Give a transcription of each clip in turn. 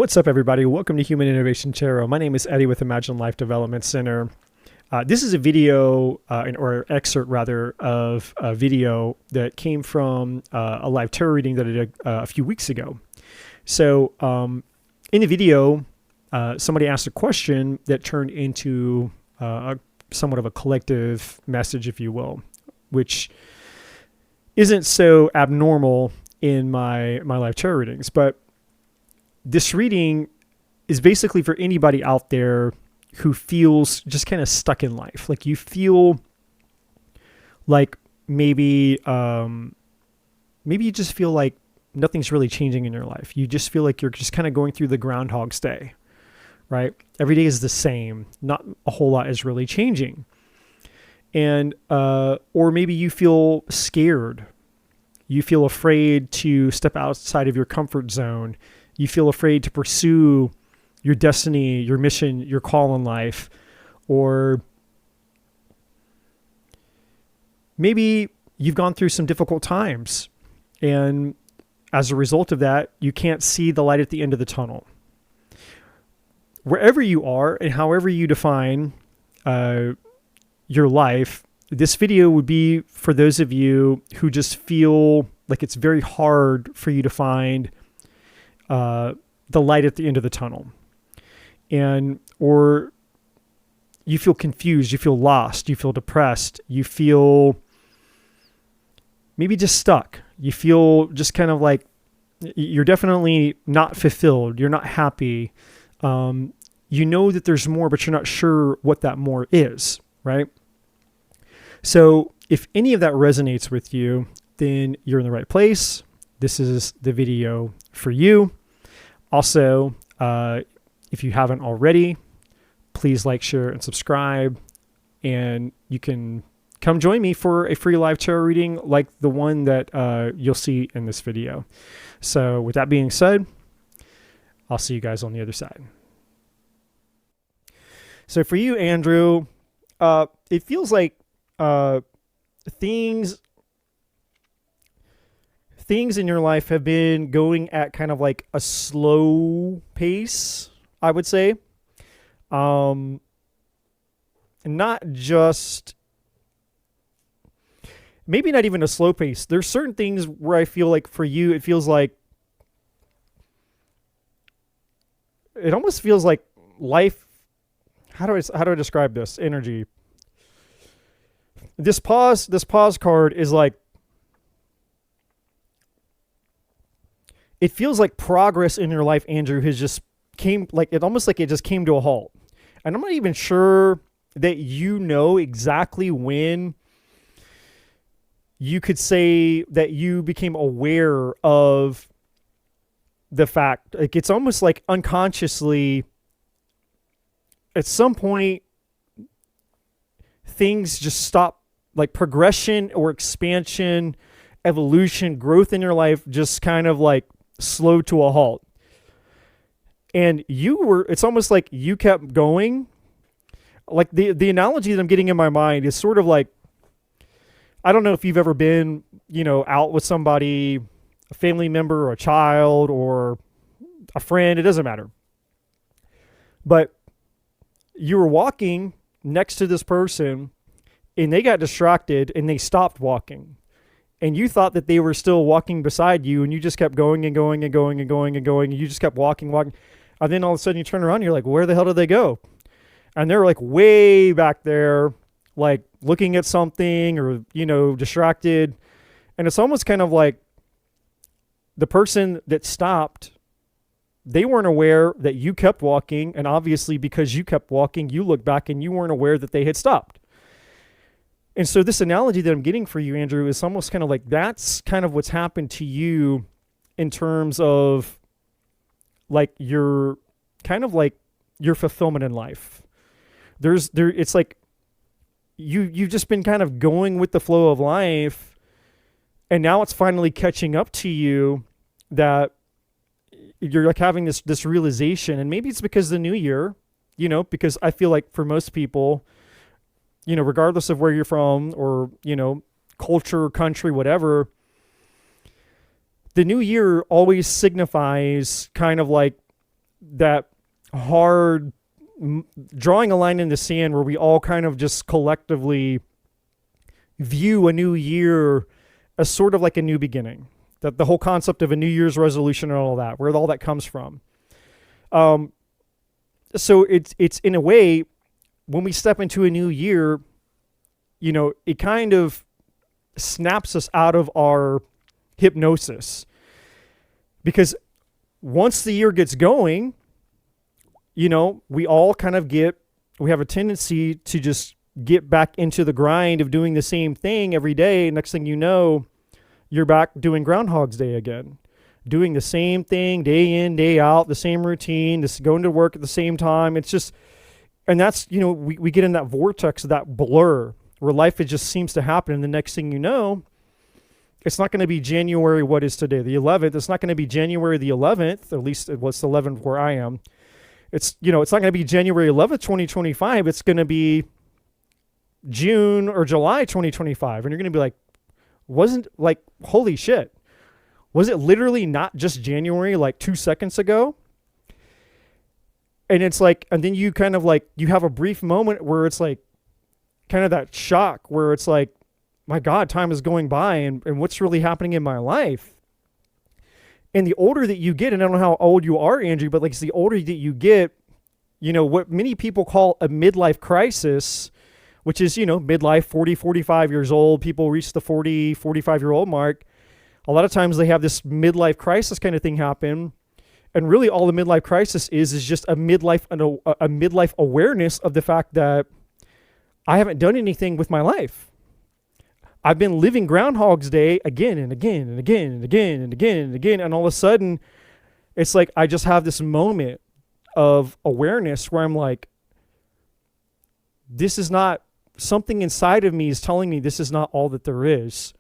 What's up, everybody? Welcome to Human Innovation Tarot. My name is Eddie with Imagine Life Development Center. This is a video, or excerpt rather, of a video that came from a live tarot reading that I did a few weeks ago. So in the video, somebody asked a question that turned into somewhat of a collective message, if you will, which isn't so abnormal in my live tarot readings. But this reading is basically for anybody out there who feels just kind of stuck in life. Like you feel like maybe you just feel like nothing's really changing in your life. You just feel like you're just kind of going through the Groundhog's Day, right? Every day is the same. Not a whole lot is really changing. And, or maybe you feel scared. You feel afraid to step outside of your comfort zone. You feel afraid to pursue your destiny, your mission, your call in life. Or maybe you've gone through some difficult times, and as a result of that, you can't see the light at the end of the tunnel. Wherever you are and however you define your life, this video would be for those of you who just feel like it's very hard for you to find the light at the end of the tunnel. Or you feel confused, you feel lost, you feel depressed, you feel maybe just stuck. You feel just kind of like you're definitely not fulfilled. You're not happy. You know that there's more, but you're not sure what that more is, right? So if any of that resonates with you, then you're in the right place. This is the video for you. Also, if you haven't already, please like, share, and subscribe. And you can come join me for a free live tarot reading like the one that you'll see in this video. So with that being said, I'll see you guys on the other side. So for you, Andrew, it feels like things in your life have been going at kind of like a slow pace, I would say. Not just, maybe not even a slow pace. There's certain things where I feel like for you, it feels like, it almost feels like life. How do I describe this energy? This pause card is like, it feels like progress in your life, Andrew, has just came, like it almost like it just came to a halt. And I'm not even sure that you know exactly when you could say that you became aware of the fact. Like it's almost like unconsciously at some point things just stop, like progression or expansion, evolution, growth in your life just kind of like slowed to a halt. And it's almost like you kept going. Like the analogy that I'm getting in my mind is sort of like, I don't know if you've ever been, out with somebody, a family member or a child or a friend, it doesn't matter. But you were walking next to this person and they got distracted and they stopped walking. And you thought that they were still walking beside you, and you just kept going and going and going and going and going. And you just kept walking. And then all of a sudden you turn around and you're like, where the hell did they go? And they're like way back there, like looking at something or, distracted. And it's almost kind of like the person that stopped, they weren't aware that you kept walking. And obviously because you kept walking, you looked back and you weren't aware that they had stopped. And so this analogy that I'm getting for you, Andrew, is almost kind of like that's kind of what's happened to you in terms of like your kind of like your fulfillment in life. It's like you've just been kind of going with the flow of life, and now it's finally catching up to you that you're like having this realization. And maybe it's because the new year, because I feel like for most people, regardless of where you're from or, culture, country, whatever, the new year always signifies kind of like that hard drawing a line in the sand where we all kind of just collectively view a new year as sort of like a new beginning. That the whole concept of a New Year's resolution and all that, where all that comes from. So it's in a way, when we step into a new year, you know, it kind of snaps us out of our hypnosis. Because once the year gets going, you know, we all kind of we have a tendency to just get back into the grind of doing the same thing every day. Next thing you know, you're back doing Groundhog's Day again, doing the same thing day in, day out, the same routine, this going to work at the same time. It's just, and that's, you know, we get in that vortex, that blur where life, it just seems to happen. And the next thing you know, it's not going to be January, what is today, the 11th. It's not going to be January the 11th, at least what's the 11th where I am. It's, you know, it's not going to be January 11th, 2025. It's going to be June or July 2025. And you're going to be like, wasn't like, holy shit. Was it literally not just January like 2 seconds ago? And it's like, and then you kind of like, you have a brief moment where it's like, kind of that shock where it's like, my God, time is going by and what's really happening in my life? And the older that you get, and I don't know how old you are, Andrew, but like, it's the older that you get, you know, what many people call a midlife crisis, which is, you know, midlife, 40, 45 years old. People reach the 40, 45-year-old mark. A lot of times they have this midlife crisis kind of thing happen. And really all the midlife crisis is just a midlife awareness of the fact that I haven't done anything with my life. I've been living Groundhog's Day again and again and again and again and again and again. And all of a sudden, it's like I just have this moment of awareness where I'm like, this is not, something inside of me is telling me this is not all that there is.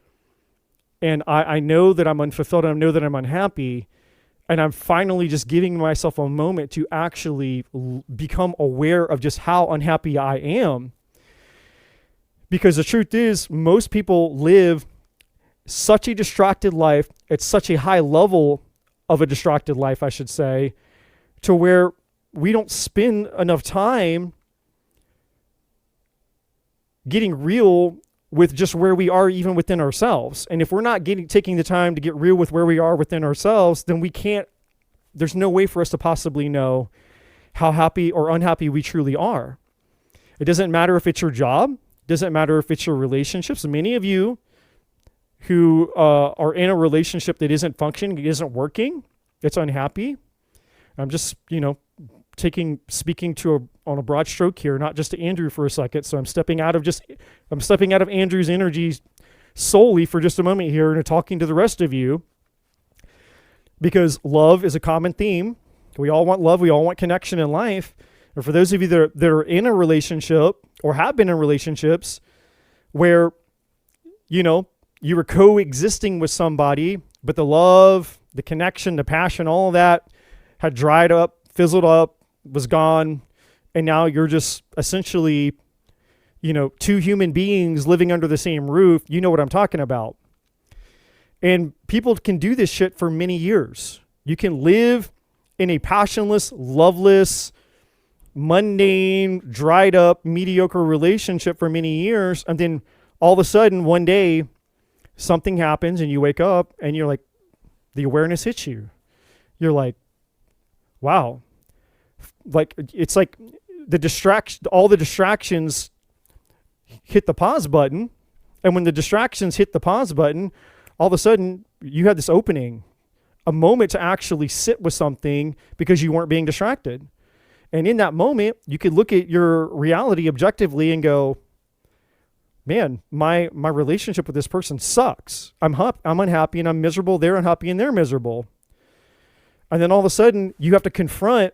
And I know that I'm unfulfilled and I know that I'm unhappy. And I'm finally just giving myself a moment to actually become aware of just how unhappy I am. Because the truth is, most people live such a distracted life at such a high level of a distracted life, I should say, to where we don't spend enough time getting real with just where we are even within ourselves. And if we're not taking the time to get real with where we are within ourselves, then there's no way for us to possibly know how happy or unhappy we truly are. It doesn't matter if it's your job. It doesn't matter if it's your relationships. Many of you who are in a relationship that isn't functioning, isn't working, it's unhappy. I'm just, speaking on a broad stroke here, not just to Andrew for a second. So I'm stepping out of Andrew's energy solely for just a moment here and talking to the rest of you, because love is a common theme. We all want love. We all want connection in life. And for those of you that are in a relationship or have been in relationships where, you were coexisting with somebody, but the love, the connection, the passion, all of that had dried up, fizzled up, was gone. And now you're just essentially, two human beings living under the same roof. You know what I'm talking about. And people can do this shit for many years. You can live in a passionless, loveless, mundane, dried up, mediocre relationship for many years. And then all of a sudden, one day, something happens and you wake up and you're like, the awareness hits you. You're like, wow. Like, it's like all the distractions hit the pause button. And when the distractions hit the pause button, all of a sudden you had this opening, a moment to actually sit with something because you weren't being distracted. And in that moment, you could look at your reality objectively and go, man, my relationship with this person sucks. I'm unhappy and I'm miserable. They're unhappy and they're miserable. And then all of a sudden you have to confront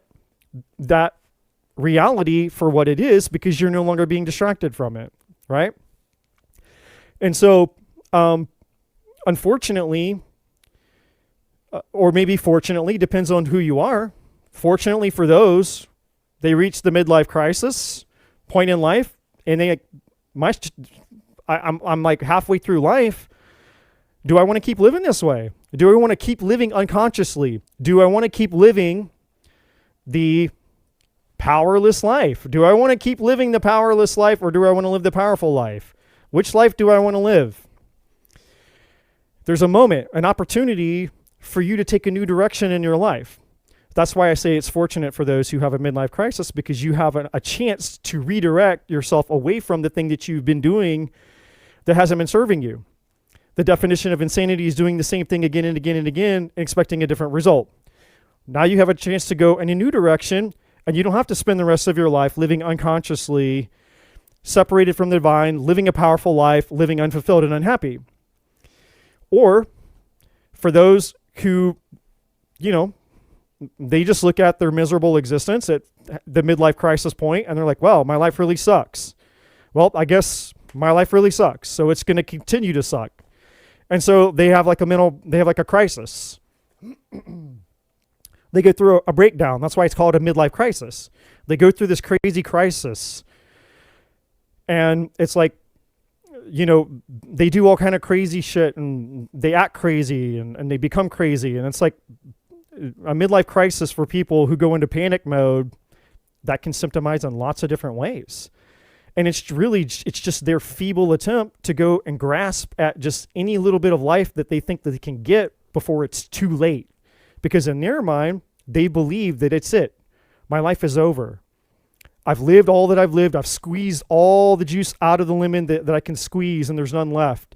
that reality for what it is because you're no longer being distracted from it, right? And so, unfortunately, or maybe fortunately, depends on who you are. Fortunately for those, they reach the midlife crisis point in life, and I'm like halfway through life. Do I want to keep living this way? Do I want to keep living unconsciously? Do I want to keep living, the powerless life. Do I want to keep living the powerless life, or do I want to live the powerful life? Which life do I want to live? There's a moment, an opportunity for you to take a new direction in your life. That's why I say it's fortunate for those who have a midlife crisis, because you have a chance to redirect yourself away from the thing that you've been doing that hasn't been serving you. The definition of insanity is doing the same thing again and again and again, and expecting a different result. Now you have a chance to go in a new direction, and you don't have to spend the rest of your life living unconsciously, separated from the divine, living a powerful life, living unfulfilled and unhappy. Or for those who, they just look at their miserable existence at the midlife crisis point, and they're like, well, my life really sucks. Well, I guess my life really sucks, so it's going to continue to suck. And so they have like a crisis. They go through a breakdown. That's why it's called a midlife crisis. They go through this crazy crisis. And it's like, they do all kind of crazy shit, and they act crazy, and they become crazy. And it's like a midlife crisis for people who go into panic mode that can symptomize in lots of different ways. And it's just their feeble attempt to go and grasp at just any little bit of life that they think that they can get before it's too late. Because in their mind, they believe that it's it. My life is over. I've lived all that I've lived. I've squeezed all the juice out of the lemon that I can squeeze, and there's none left.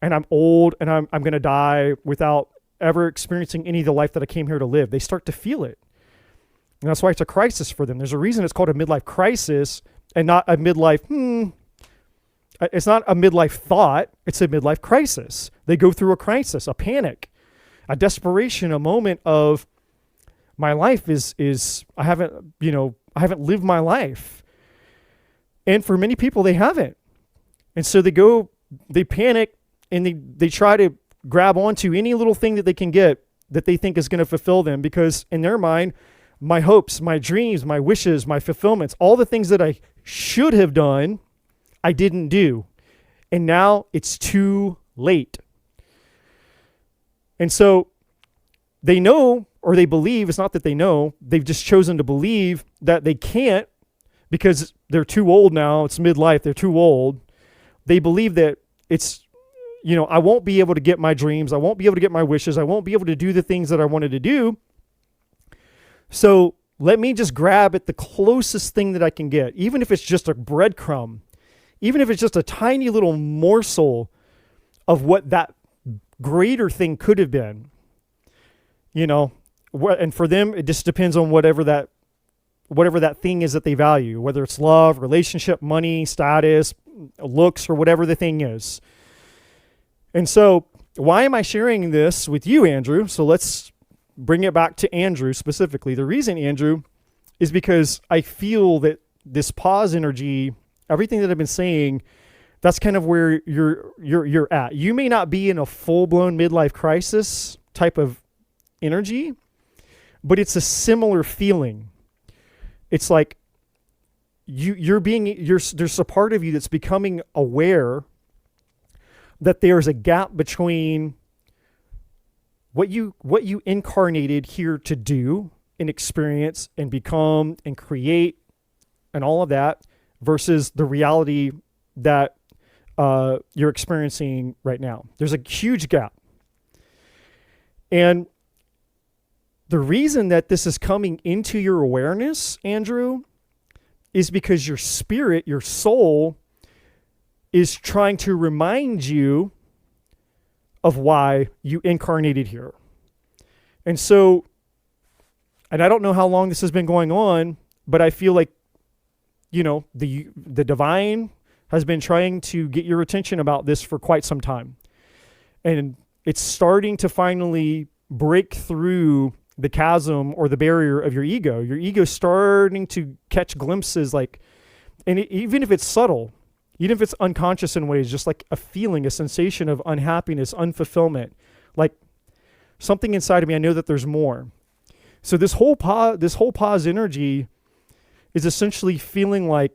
And I'm old, and I'm going to die without ever experiencing any of the life that I came here to live. They start to feel it. And that's why it's a crisis for them. There's a reason it's called a midlife crisis and not a midlife, it's not a midlife thought. It's a midlife crisis. They go through a crisis, a panic, a desperation, a moment of my life is I haven't lived my life. And for many people, they haven't. And so they panic, and they try to grab onto any little thing that they can get that they think is going to fulfill them, because in their mind, my hopes, my dreams, my wishes, my fulfillments, all the things that I should have done, I didn't do. And now it's too late. And so they know, or they believe, it's not that they know, they've just chosen to believe that they can't because they're too old now. It's midlife. They're too old. They believe that it's, I won't be able to get my dreams. I won't be able to get my wishes. I won't be able to do the things that I wanted to do. So let me just grab at the closest thing that I can get, even if it's just a breadcrumb, even if it's just a tiny little morsel of what that greater thing could have been. And for them, it just depends on whatever that thing is that they value, whether it's love, relationship, money, status, looks, or whatever the thing is. And so why am I sharing this with you, Andrew? So let's bring it back to Andrew specifically. The reason, Andrew, is because I feel that this pause energy, everything that I've been saying, that's kind of where you're at. You may not be in a full-blown midlife crisis type of energy, but it's a similar feeling. It's like there's a part of you that's becoming aware that there's a gap between what you incarnated here to do and experience and become and create and all of that versus the reality that you're experiencing right now. There's a huge gap. And the reason that this is coming into your awareness, Andrew, is because your spirit, your soul, is trying to remind you of why you incarnated here. And so, and I don't know how long this has been going on, but I feel like, the divine has been trying to get your attention about this for quite some time. And it's starting to finally break through the chasm or the barrier of your ego. Your ego's starting to catch glimpses, even if it's subtle, even if it's unconscious in ways, just like a feeling, a sensation of unhappiness, unfulfillment, like something inside of me, I know that there's more. So this whole pause energy is essentially feeling like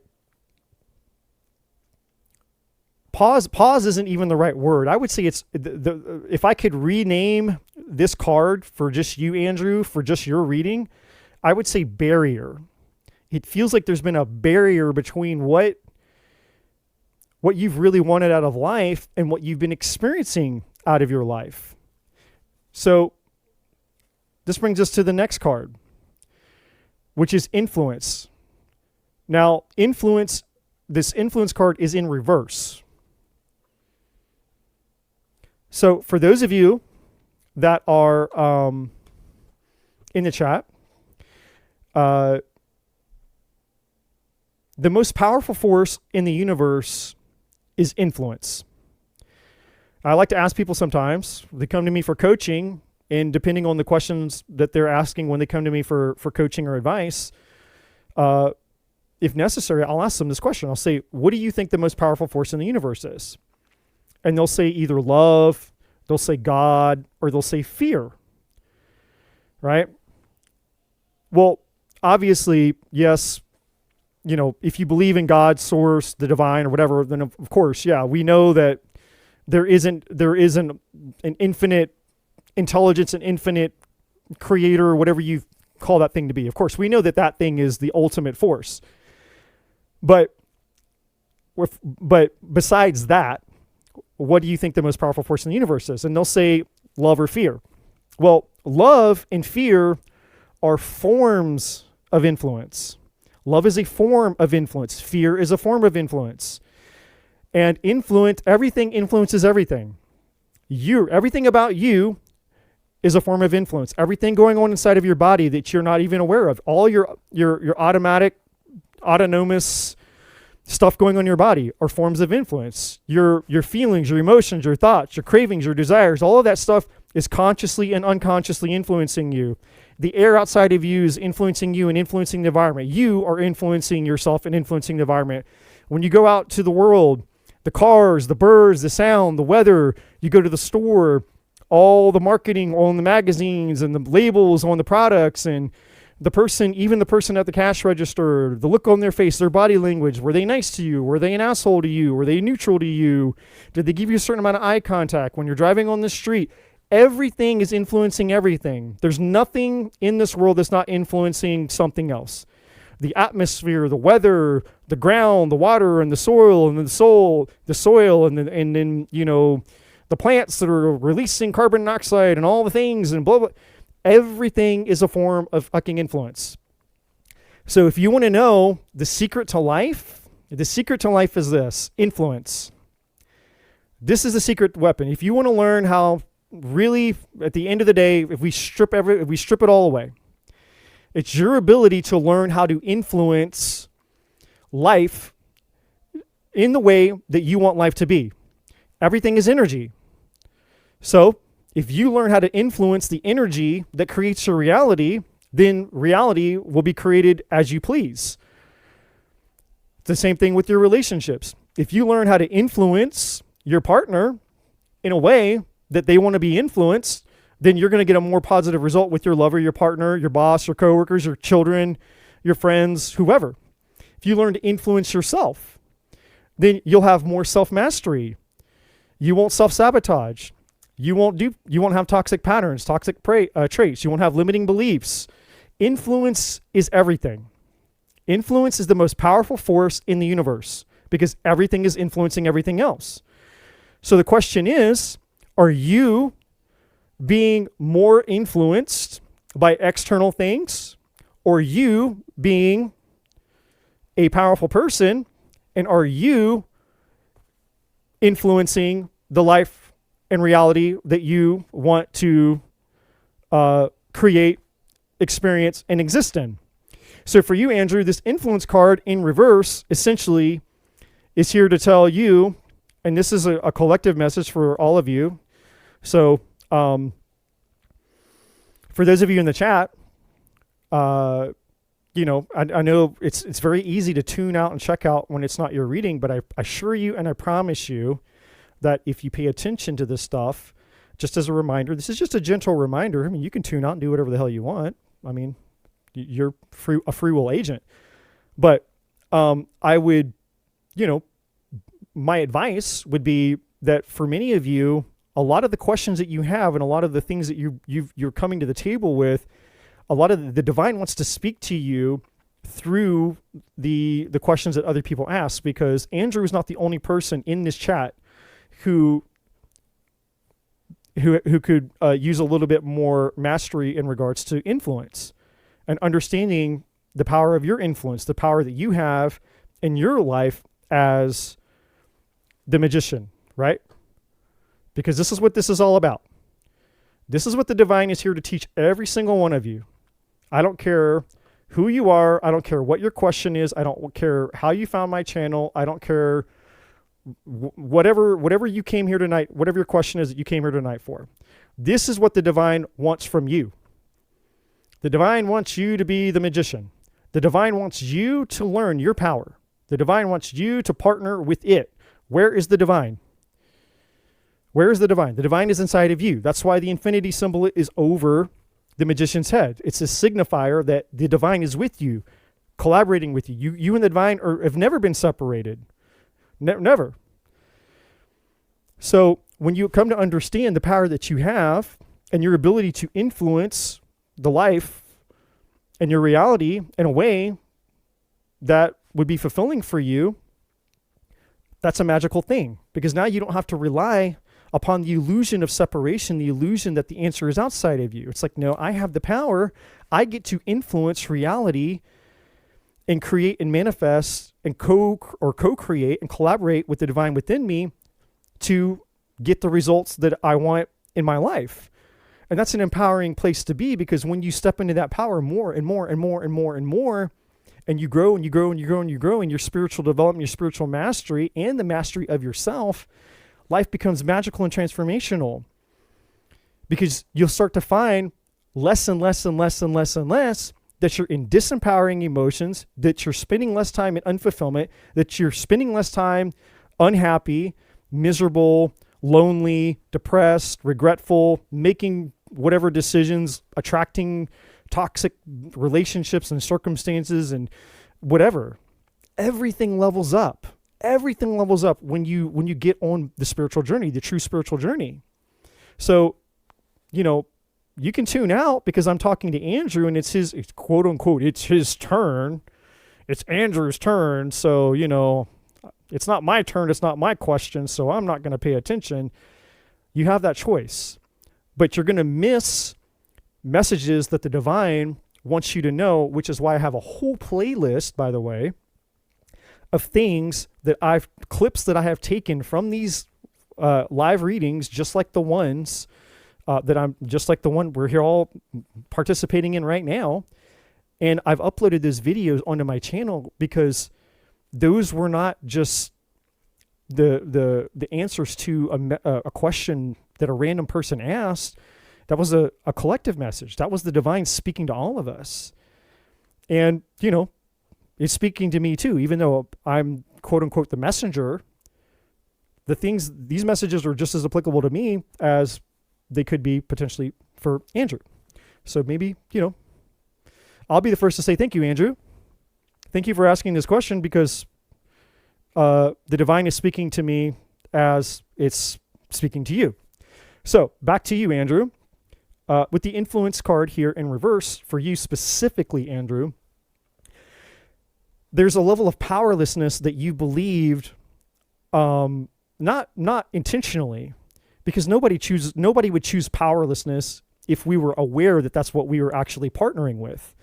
pause isn't even the right word. I would say it's if I could rename this card for just you, Andrew, for just your reading, I would say, barrier. It feels like there's been a barrier between what you've really wanted out of life and what you've been experiencing out of your life. So this brings us to the next card, which is influence. Now, this influence card is in reverse. So for those of you that are in the chat, the most powerful force in the universe is influence. I like to ask people sometimes, they come to me for coaching, and depending on the questions that they're asking when they come to me for coaching or advice, if necessary, I'll ask them this question. I'll say, what do you think the most powerful force in the universe is? And they'll say either love, they'll say God, or they'll say fear, right? Well, obviously, yes, you know, if you believe in God, source, the divine, or whatever, then of course, yeah, we know that there isn't an infinite intelligence, an infinite creator, or whatever you call that thing to be. Of course, we know that that thing is the ultimate force. But besides that, what do you think the most powerful force in the universe is? And they'll say love or fear. Well, love and fear are forms of influence. Love is a form of influence. Fear is a form of influence. And everything influences everything. Everything about you is a form of influence. Everything going on inside of your body that you're not even aware of, all your autonomous stuff going on in your body are forms of influence. Your feelings, your emotions, your thoughts, your cravings, your desires, all of that stuff is consciously and unconsciously influencing you. The air outside of you is influencing you and influencing the environment. You are influencing yourself and influencing the environment. When you go out to the world, the cars, the birds, the sound, the weather, you go to the store, all the marketing on the magazines and the labels on the products, and even the person at the cash register, the look on their face, their body language, were they nice to you? Were they an asshole to you? Were they neutral to you? Did they give you a certain amount of eye contact when you're driving on the street? Everything is influencing everything. There's nothing in this world that's not influencing something else. The atmosphere, the weather, the ground, the water, and the soil, and the soil, and then you know, the plants that are releasing carbon dioxide and all the things and blah blah. Everything is a form of fucking influence. So if you want to know the secret to life is this: influence. This is the secret weapon. If you want to learn how really, at the end of the day, if we strip it all away, it's your ability to learn how to influence life in the way that you want life to be. Everything is energy. So if you learn how to influence the energy that creates your reality, then reality will be created as you please. It's the same thing with your relationships. If you learn how to influence your partner in a way that they want to be influenced, then you're going to get a more positive result with your lover, your partner, your boss, your coworkers, your children, your friends, whoever. If you learn to influence yourself, then you'll have more self-mastery. You won't self-sabotage. You won't have toxic patterns, toxic traits. You won't have limiting beliefs. Influence is everything. Influence is the most powerful force in the universe because everything is influencing everything else. So the question is, are you being more influenced by external things, or you being a powerful person, and are you influencing the life and reality that you want to create, experience, and exist in? So for you, Andrew, this influence card in reverse essentially is here to tell you, and this is a collective message for all of you. So for those of you in the chat, I know it's very easy to tune out and check out when it's not your reading, but I assure you and I promise you that if you pay attention to this stuff, just as a reminder, this is just a gentle reminder. I mean, you can tune out and do whatever the hell you want. I mean, you're a free will agent. But I would, my advice would be that for many of you, a lot of the questions that you have and a lot of the things that you're coming to the table with, a lot of the divine wants to speak to you through the questions that other people ask, because Andrew is not the only person in this chat who could use a little bit more mastery in regards to influence and understanding the power of your influence, the power that you have in your life as the magician, right? Because this is what this is all about. This is what the divine is here to teach every single one of you. I don't care who you are. I don't care what your question is. I don't care how you found my channel. I don't care whatever you came here tonight, whatever your question is that you came here tonight for. This is what the divine wants from you. The divine wants you to be the magician. The divine wants you to learn your power. The divine wants you to partner with it. Where is the divine? Where is the divine? The divine is inside of you. That's why the infinity symbol is over the magician's head. It's a signifier that the divine is with you, collaborating with you. You and the divine have never been separated. Never. So when you come to understand the power that you have and your ability to influence the life and your reality in a way that would be fulfilling for you, that's a magical thing, because now you don't have to rely upon the illusion of separation, the illusion that the answer is outside of you. It's like, no, I have the power. I get to influence reality and create and manifest and co-create and collaborate with the divine within me to get the results that I want in my life. And that's an empowering place to be, because when you step into that power more and more and more and more and more, and you grow and you grow and you grow and you grow in your spiritual development, your spiritual mastery, and the mastery of yourself, life becomes magical and transformational, because you'll start to find less and less and less and less and less that you're in disempowering emotions, that you're spending less time in unfulfillment, that you're spending less time unhappy, miserable, lonely, depressed, regretful, making whatever decisions, attracting toxic relationships and circumstances and whatever. Everything levels up. Everything levels up when you get on the spiritual journey, the true spiritual journey. So, you can tune out because I'm talking to Andrew and it's quote unquote, it's his turn. It's Andrew's turn. So, it's not my turn. It's not my question. So I'm not going to pay attention. You have that choice, but you're going to miss messages that the divine wants you to know, which is why I have a whole playlist, by the way, of things clips that I have taken from these live readings, just like the ones just like the one we're here all participating in right now. And I've uploaded those videos onto my channel because those were not just the answers to a question that a random person asked. That was a collective message. That was the divine speaking to all of us. And, it's speaking to me too, even though I'm quote unquote the messenger. These messages are just as applicable to me as they could be potentially for Andrew. So maybe, I'll be the first to say thank you, Andrew. Thank you for asking this question, because the divine is speaking to me as it's speaking to you. So back to you, Andrew. With the influence card here in reverse for you specifically, Andrew, there's a level of powerlessness that you believed, not intentionally, because nobody would choose powerlessness if we were aware that that's what we were actually partnering with,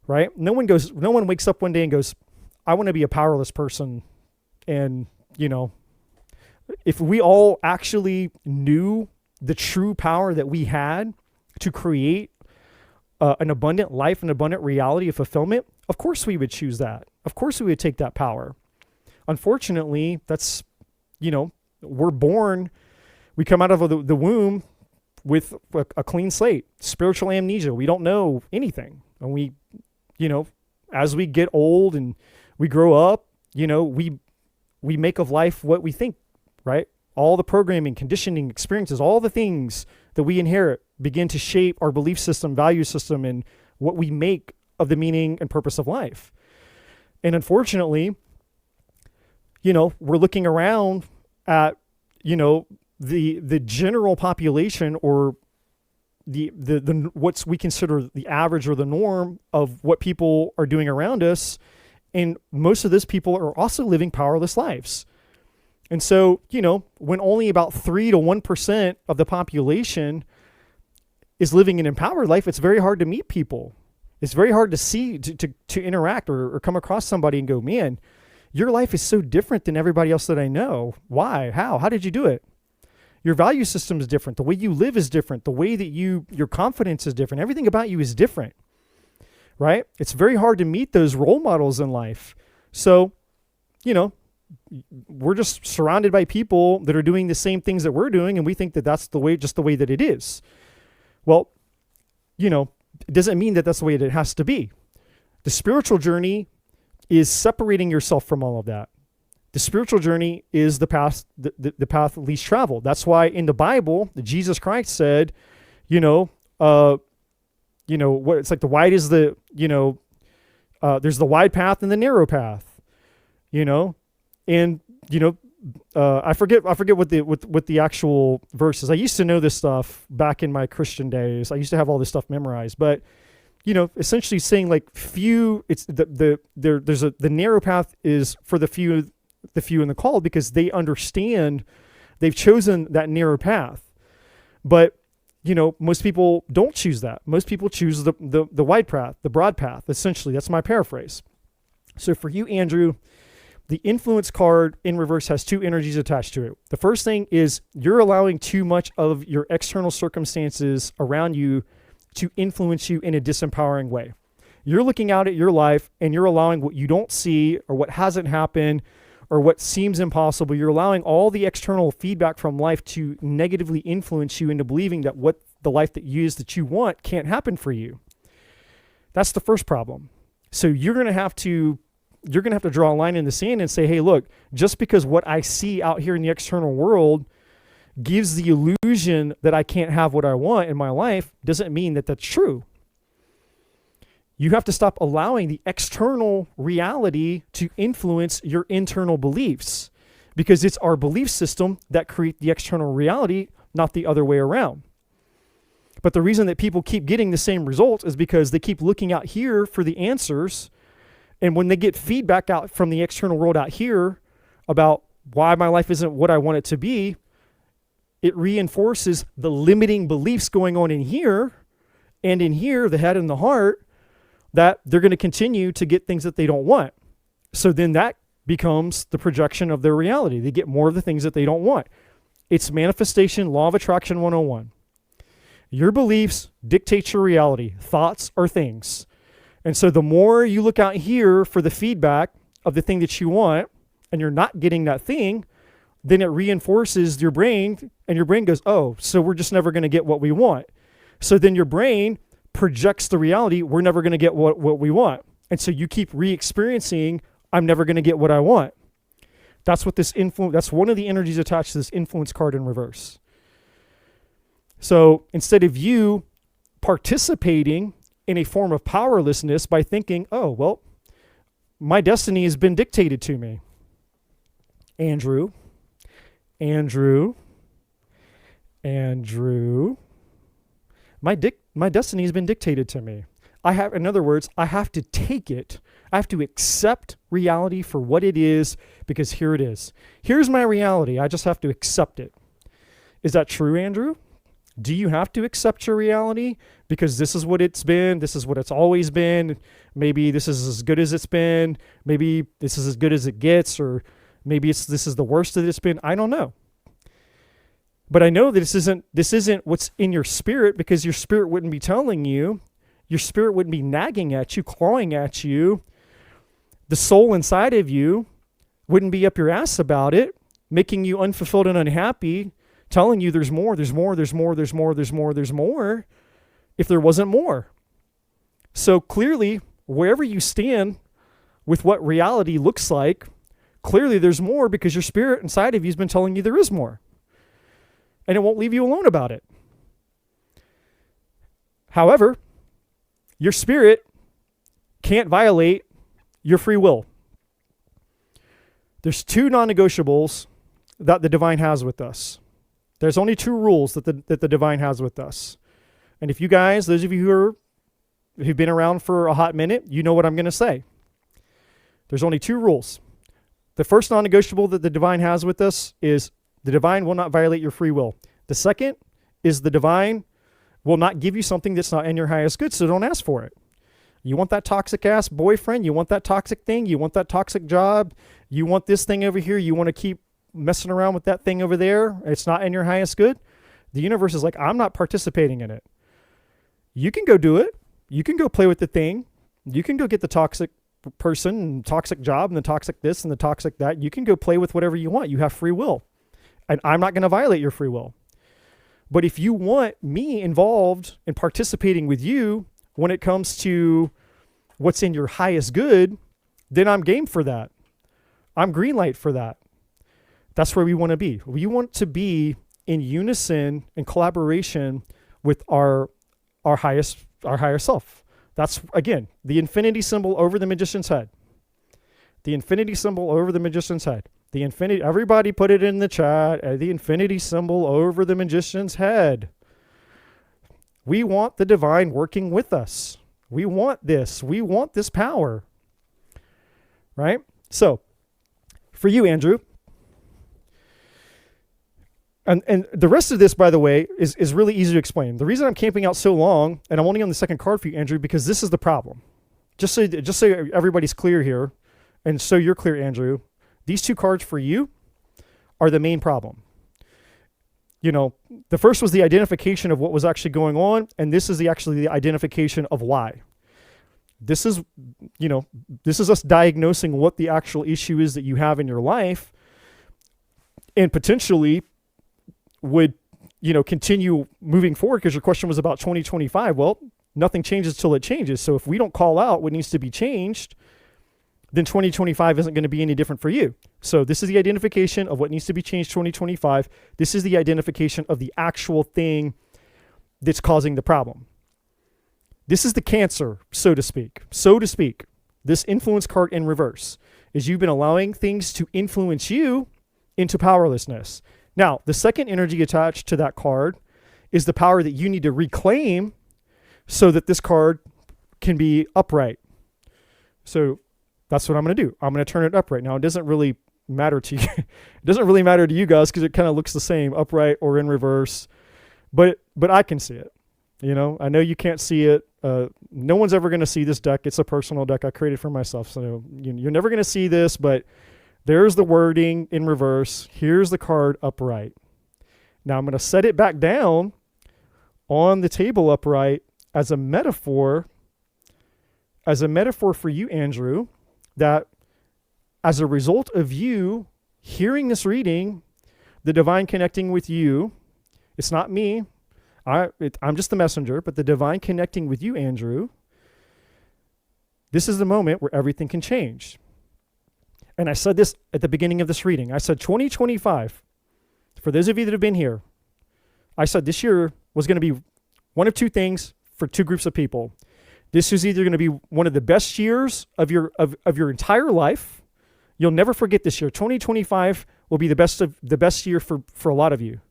right? No one wakes up one day and goes, I want to be a powerless person. And, if we all actually knew the true power that we had to create an abundant life, an abundant reality of fulfillment, of course we would choose that. Of course we would take that power. Unfortunately, that's, we're born, we come out of the womb with a clean slate, spiritual amnesia. We don't know anything. And we, as we get old and we grow up, we make of life what we think, right? All the programming, conditioning, experiences, all the things that we inherit begin to shape our belief system, value system, and what we make of the meaning and purpose of life. And unfortunately, we're looking around at, the general population, or the what's we consider the average or the norm of what people are doing around us. And most of those people are also living powerless lives. And so, when only about 3 to 1% of the population is living an empowered life, it's very hard to meet people. It's very hard to see, to interact or come across somebody and go, man, your life is so different than everybody else that I know. Why? How did you do it? Your value system is different. The way you live is different. The way that your confidence is different. Everything about you is different, right? It's very hard to meet those role models in life. So, we're just surrounded by people that are doing the same things that we're doing, and we think that that's just the way that it is. Well, it doesn't mean that that's the way that it has to be. The spiritual journey is separating yourself from all of that. The spiritual journey is the path least traveled. That's why in the Bible, Jesus Christ said, what it's like the wide is the, there's the wide path and the narrow path, and I forget what the actual verse is. I used to know this stuff back in my Christian days. I used to have all this stuff memorized, but essentially saying like few. It's the narrow path is for the few and the called, because they understand they've chosen that narrow path. But most people don't choose that. Most people choose the wide path, the broad path. Essentially, that's my paraphrase. So for you, Andrew, the influence card in reverse has 2 energies attached to it. The first thing is you're allowing too much of your external circumstances around you to influence you in a disempowering way. You're looking out at your life and you're allowing what you don't see or what hasn't happened or what seems impossible. You're allowing all the external feedback from life to negatively influence you into believing that what the life that you want can't happen for you. That's the first problem. So you're going to have to draw a line in the sand and say, hey, look, just because what I see out here in the external world gives the illusion that I can't have what I want in my life doesn't mean that that's true. You have to stop allowing the external reality to influence your internal beliefs, because it's our belief system that create the external reality, not the other way around. But the reason that people keep getting the same results is because they keep looking out here for the answers. And when they get feedback out from the external world out here about why my life isn't what I want it to be, it reinforces the limiting beliefs going on in here and in here, the head and the heart, that they're going to continue to get things that they don't want. So then that becomes the projection of their reality. They get more of the things that they don't want. It's manifestation, law of attraction 101. Your beliefs dictate your reality. Thoughts are things. And so the more you look out here for the feedback of the thing that you want, and you're not getting that thing, then it reinforces your brain, and your brain goes, oh, so we're just never going to get what we want. So then your brain projects the reality, we're never going to get what we want. And so you keep re-experiencing, I'm never going to get what I want. That's what that's one of the energies attached to this influence card in reverse. So instead of you participating in a form of powerlessness by thinking, oh, well, my destiny has been dictated to me. Andrew, my destiny has been dictated to me. In other words, I have to take it. I have to accept reality for what it is, because here it is. Here's my reality. I just have to accept it. Is that true, Andrew? Do you have to accept your reality because this is what it's been? This is what it's always been. Maybe this is as good as it's been. Maybe this is as good as it gets, or maybe this is the worst that it's been. I don't know. But I know that this isn't what's in your spirit, because your spirit wouldn't be telling you. Your spirit wouldn't be nagging at you, clawing at you. The soul inside of you wouldn't be up your ass about it, making you unfulfilled and unhappy, telling you there's more, if there wasn't more. So clearly, wherever you stand with what reality looks like, clearly there's more, because your spirit inside of you has been telling you there is more. And it won't leave you alone about it. However, your spirit can't violate your free will. There's 2 non-negotiables that the divine has with us. There's only 2 rules that the divine has with us. And if you guys, those of you who've been around for a hot minute, you know what I'm going to say. There's only 2 rules. The first non-negotiable that the divine has with us is the divine will not violate your free will. The second is the divine will not give you something that's not in your highest good, so don't ask for it. You want that toxic ass boyfriend? You want that toxic thing? You want that toxic job? You want this thing over here? You want to keep messing around with that thing over there? It's not in your highest good? The universe is like, I'm not participating in it. You can go do it. You can go play with the thing. You can go get the toxic person and toxic job and the toxic this and the toxic that. You can go play with whatever you want. You have free will. And I'm not going to violate your free will. But if you want me involved in participating with you when it comes to what's in your highest good, then I'm game for that. I'm green light for that. That's where we want to be. We want to be in unison and collaboration with our higher self. That's, again, the infinity symbol over the magician's head. The infinity symbol over the magician's head. Everybody put it in the chat. The infinity symbol over the magician's head. We want the divine working with us. We want this. We want this power. Right? So, for you, Andrew, and the rest of this, by the way, is really easy to explain. The reason I'm camping out so long, and I'm only on the second card for you, Andrew, because this is the problem. Just so everybody's clear here, and so you're clear, Andrew, these 2 cards for you are the main problem. You know, the first was the identification of what was actually going on, and this is actually the identification of why. This is us diagnosing what the actual issue is that you have in your life, and potentially would, continue moving forward, because your question was about 2025. Well, nothing changes till it changes. So if we don't call out what needs to be changed, then 2025 isn't going to be any different for you. So this is the identification of what needs to be changed 2025. This is the identification of the actual thing that's causing the problem. This is the Cancer, so to speak. This influence card in reverse is you've been allowing things to influence you into powerlessness. Now, the second energy attached to that card is the power that you need to reclaim so that this card can be upright. So that's what I'm going to do. I'm going to turn it upright. Now, it doesn't really matter to you. It doesn't really matter to you guys because it kind of looks the same, upright or in reverse. But I can see it. I know you can't see it. No one's ever going to see this deck. It's a personal deck I created for myself. So you're never going to see this, but there's the wording in reverse. Here's the card upright. Now I'm going to set it back down on the table upright as a metaphor for you, Andrew, that as a result of you hearing this reading, the divine connecting with you, it's not me, I'm just the messenger, but the divine connecting with you, Andrew, this is the moment where everything can change. And I said this at the beginning of this reading. I said 2025, for those of you that have been here, I said this year was going to be one of 2 things for 2 groups of people. This is either going to be one of the best years of your entire life. You'll never forget this year. 2025 will be the best year for a lot of you.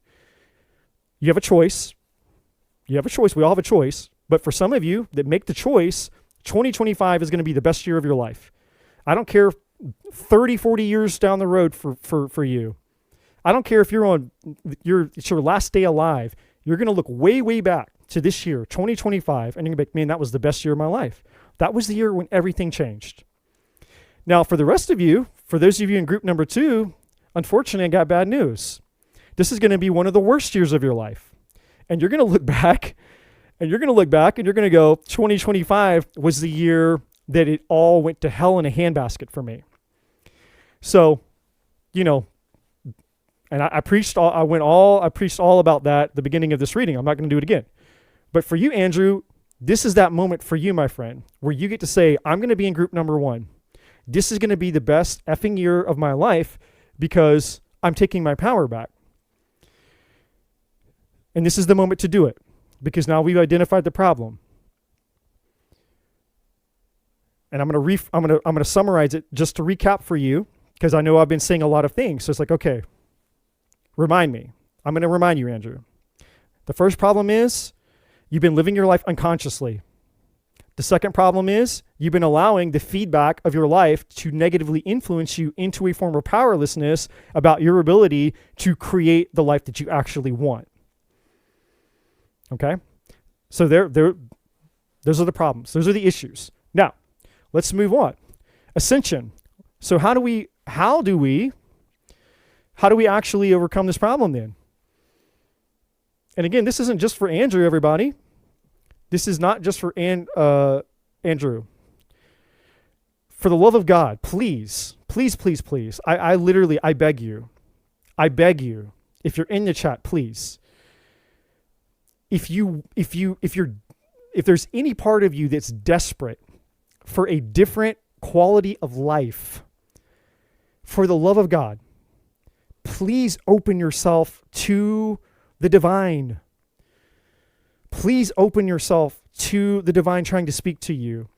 You have a choice. We all have a choice. But for some of you that make the choice, 2025 is going to be the best year of your life. I don't care 30, 40 years down the road for you. I don't care if it's your last day alive. You're going to look way, way back to this year, 2025, and you're going to be like, man, that was the best year of my life. That was the year when everything changed. Now, for the rest of you, for those of you in group number 2, unfortunately, I got bad news. This is going to be one of the worst years of your life. And you're going to look back, and you're going to go, 2025 was the year that it all went to hell in a handbasket for me. So, and I preached all about that at the beginning of this reading. I'm not going to do it again. But for you, Andrew, this is that moment for you, my friend, where you get to say, I'm going to be in group number 1. This is going to be the best effing year of my life because I'm taking my power back. And this is the moment to do it because now we've identified the problem. And I'm going to summarize it just to recap for you because I know I've been saying a lot of things. So it's like, okay, remind me. I'm going to remind you, Andrew. The first problem is You've been living your life unconsciously. The second problem is you've been allowing the feedback of your life to negatively influence you into a form of powerlessness about your ability to create the life that you actually want. Okay? So those are the problems. Those are the issues. Now, let's move on. Ascension. So how do we actually overcome this problem then? And again, this isn't just for Andrew, everybody. This is not just for Andrew. For the love of God, please, please, please, please. I literally beg you. I beg you. If you're in the chat, please. If there's any part of you that's desperate for a different quality of life, for the love of God, please open yourself to the divine. Please open yourself to the divine trying to speak to you.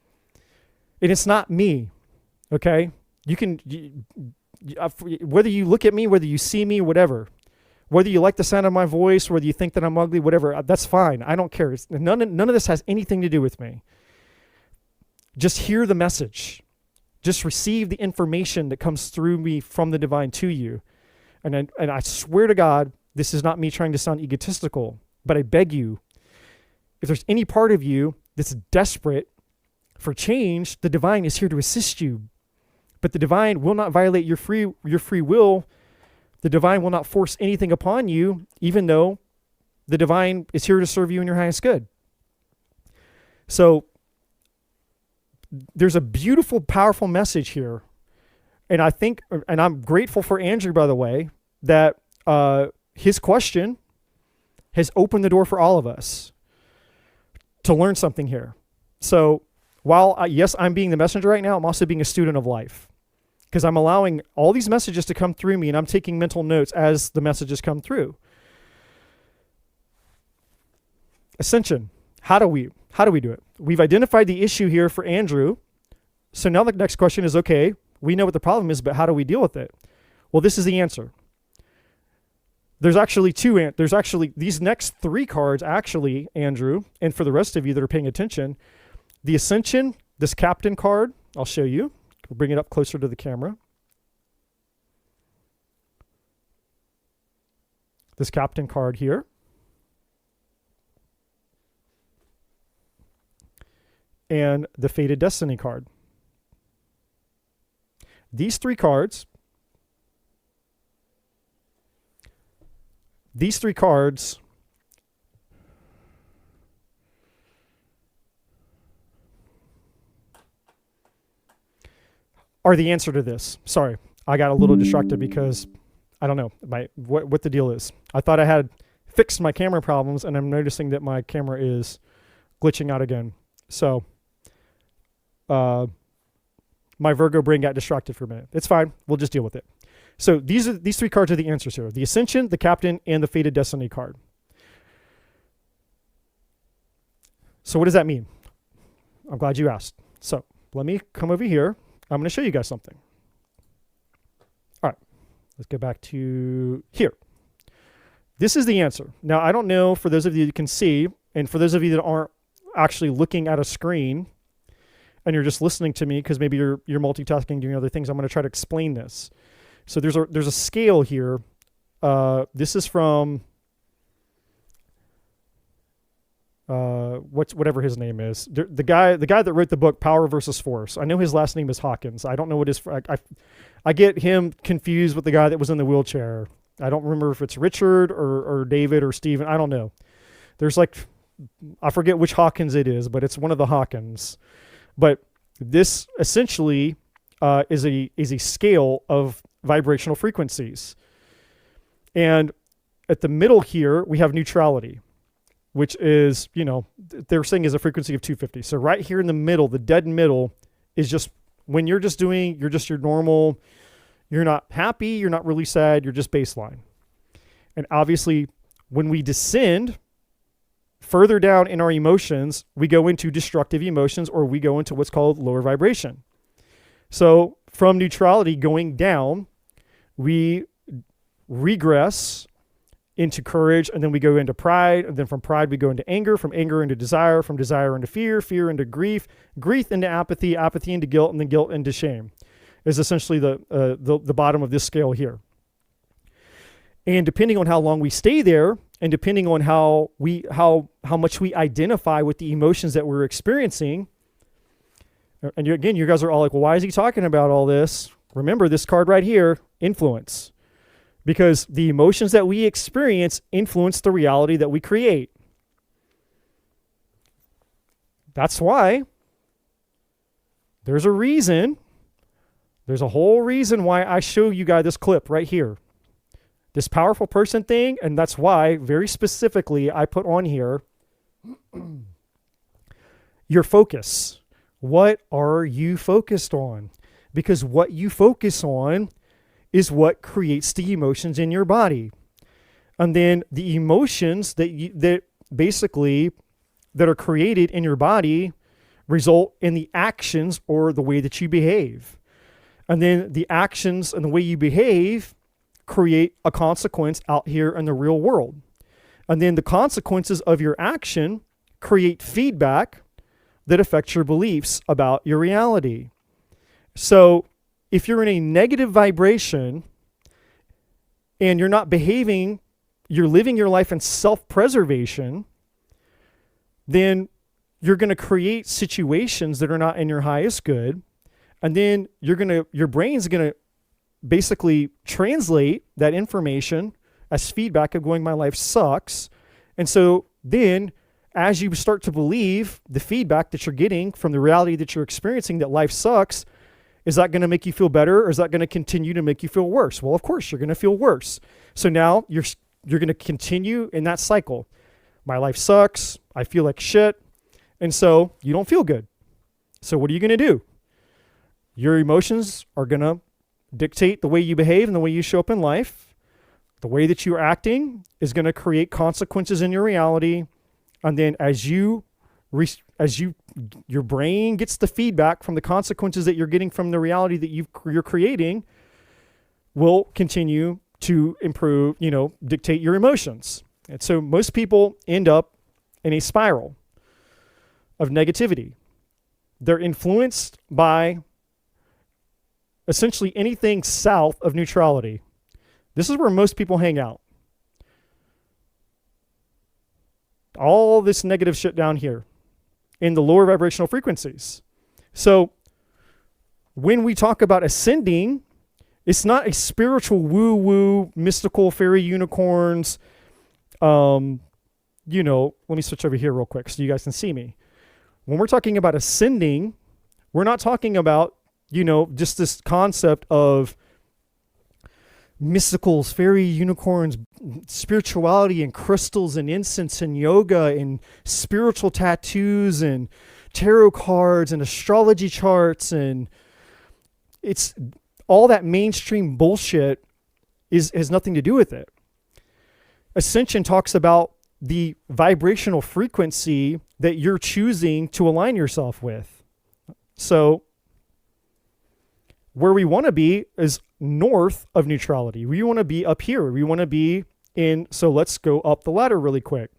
And it's not me, okay? Whether you look at me, whether you see me, whatever, whether you like the sound of my voice, whether you think that I'm ugly, whatever, that's fine. I don't care. None of this has anything to do with me. Just hear the message. Just receive the information that comes through me from the divine to you. And I swear to God, this is not me trying to sound egotistical, but I beg you, if there's any part of you that's desperate for change, the divine is here to assist you. But the divine will not violate your free will. The divine will not force anything upon you, even though the divine is here to serve you in your highest good. So there's a beautiful, powerful message here. And I think, and I'm grateful for Andrew, by the way, that his question has opened the door for all of us to learn something here. So while, yes, I'm being the messenger right now, I'm also being a student of life, because I'm allowing all these messages to come through me, and I'm taking mental notes as the messages come through. Ascension. How do we do it? We've identified the issue here for Andrew. So now the next question is, okay, we know what the problem is, but how do we deal with it? Well, this is the answer. There's actually these next three cards, actually, Andrew, and for the rest of you that are paying attention, the Ascension, this Captain card, I'll show you. We'll bring it up closer to the camera. This Captain card here. And the Fated Destiny card. These three cards are the answer to this. Sorry, I got a little distracted because I don't know what the deal is. I thought I had fixed my camera problems, and I'm noticing that my camera is glitching out again. So my Virgo brain got distracted for a minute. It's fine. We'll just deal with it. So these three cards are the answers here: the Ascension, the Captain, and the Fated Destiny card. So what does that mean? I'm glad you asked. So let me come over here. I'm going to show you guys something. All right, let's get back to here. This is the answer. Now, I don't know, for those of you that can see, and for those of you that aren't actually looking at a screen, and you're just listening to me because maybe you're multitasking, doing other things, I'm going to try to explain this. So there's a scale here. This is from whatever his name is. The guy that wrote the book Power versus Force. I know his last name is Hawkins. I don't know what his I get him confused with the guy that was in the wheelchair. I don't remember if it's Richard or David or Stephen. I don't know. There's I forget which Hawkins it is, but it's one of the Hawkins. But this essentially is a scale of vibrational frequencies. And at the middle here, we have neutrality, which is, they're saying is a frequency of 250. So right here in the middle, the dead middle, is just when you're just your normal, you're not happy, you're not really sad, you're just baseline. And obviously, when we descend further down in our emotions, we go into destructive emotions, or we go into what's called lower vibration. So from neutrality going down, we regress into courage, and then we go into pride, and then from pride we go into anger, from anger into desire, from desire into fear, fear into grief, grief into apathy, apathy into guilt, and then guilt into shame is essentially the bottom of this scale here. And depending on how long we stay there, and depending on how much we identify with the emotions that we're experiencing, and again, you guys are all like, well, why is he talking about all this? Remember this card right here, influence. Because the emotions that we experience influence the reality that we create. That's why there's a reason, there's a whole reason why I show you guys this clip right here. This powerful person thing, and that's why, very specifically, I put on here your focus. What are you focused on? Because what you focus on is what creates the emotions in your body. And then the emotions that are created in your body result in the actions or the way that you behave. And then the actions and the way you behave create a consequence out here in the real world. And then the consequences of your action create feedback that affects your beliefs about your reality. So if you're in a negative vibration and you're not behaving, you're living your life in self-preservation, then you're going to create situations that are not in your highest good. And then your brain's going to basically translate that information as feedback of going, my life sucks. And so then as you start to believe the feedback that you're getting from the reality that you're experiencing, that life sucks, is that going to make you feel better, or is that going to continue to make you feel worse? Well, of course, you're going to feel worse. So now you're going to continue in that cycle. My life sucks. I feel like shit. And so you don't feel good. So what are you going to do? Your emotions are going to dictate the way you behave and the way you show up in life. The way that you're acting is going to create consequences in your reality. And then as your brain gets the feedback from the consequences that you're getting from the reality that you're creating, will continue to improve, dictate your emotions. And so most people end up in a spiral of negativity. They're influenced by essentially anything south of neutrality. This is where most people hang out. All this negative shit down here in the lower vibrational frequencies. So when we talk about ascending, it's not a spiritual woo-woo, mystical fairy unicorns. Let me switch over here real quick so you guys can see me. When we're talking about ascending, we're not talking about, just this concept of mysticals, fairy unicorns, spirituality and crystals and incense and yoga and spiritual tattoos and tarot cards and astrology charts, and it's all that mainstream bullshit has nothing to do with it. Ascension talks about the vibrational frequency that you're choosing to align yourself with. So where we want to be is north of neutrality. We want to be up here. We want to be so let's go up the ladder really quick.